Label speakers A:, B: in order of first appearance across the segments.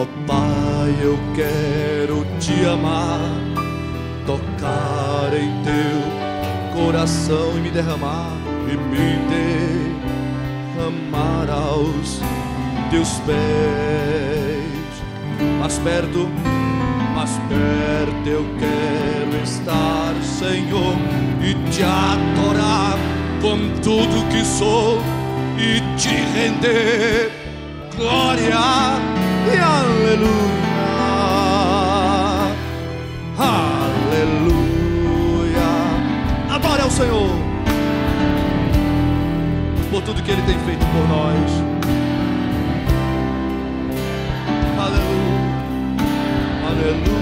A: Ó Pai, eu quero te amar, tocar em teu coração e me derramar aos teus pés. Mais perto eu quero estar, Senhor, e te adorar com tudo que sou e te render glória e aleluia, aleluia. Adore ao Senhor por tudo que Ele tem feito por nós. Aleluia, aleluia.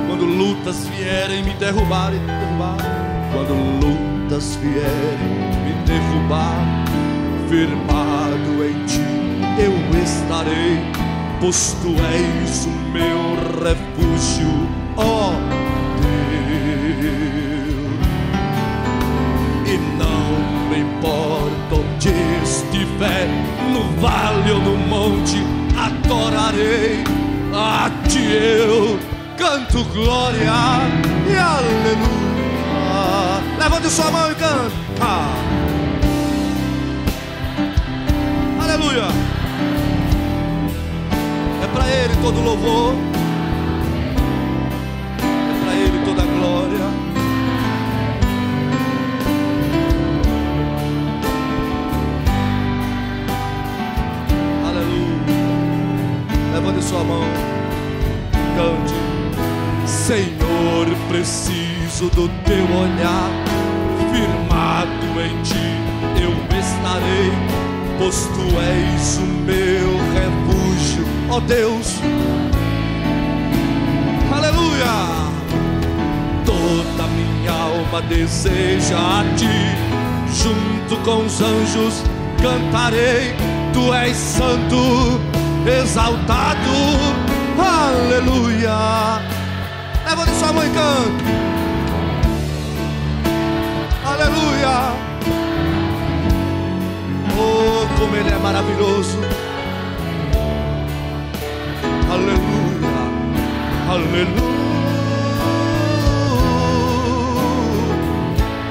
A: Quando lutas vierem me derrubar, quando lutas vierem me derrubar, firmado em ti eu estarei, pois tu és o meu refúgio, ó Deus. E não me importa onde estiver, no vale ou no monte, adorarei a ti, eu canto glória e aleluia. Levante sua mão e canta. Aleluia. É para Ele todo louvor, é para Ele toda glória. Aleluia. Levante sua mão, cante. Senhor, preciso do teu olhar, firmado em ti eu estarei, pois tu és o meu refúgio, ó Deus. Aleluia. Toda minha alma deseja a ti, junto com os anjos cantarei, tu és santo, exaltado, aleluia. Levante sua mão e cante. Aleluia. Oh, como Ele é maravilhoso. Aleluia, aleluia.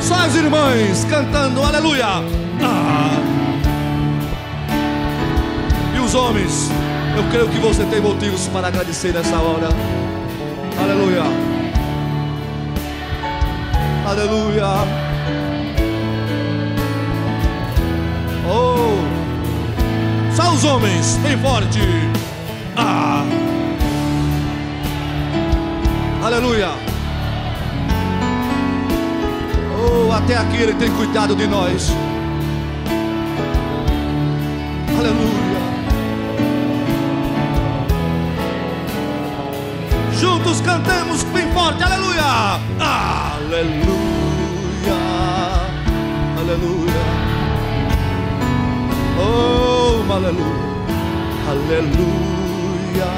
A: Só as irmãs cantando aleluia. E os homens, eu creio que você tem motivos para agradecer nessa hora. Aleluia, aleluia. Oh, só os homens, bem forte. Aleluia. Oh, até aqui Ele tem cuidado de nós. Aleluia. Juntos cantemos bem forte, aleluia. Aleluia, aleluia. Oh, aleluia, aleluia.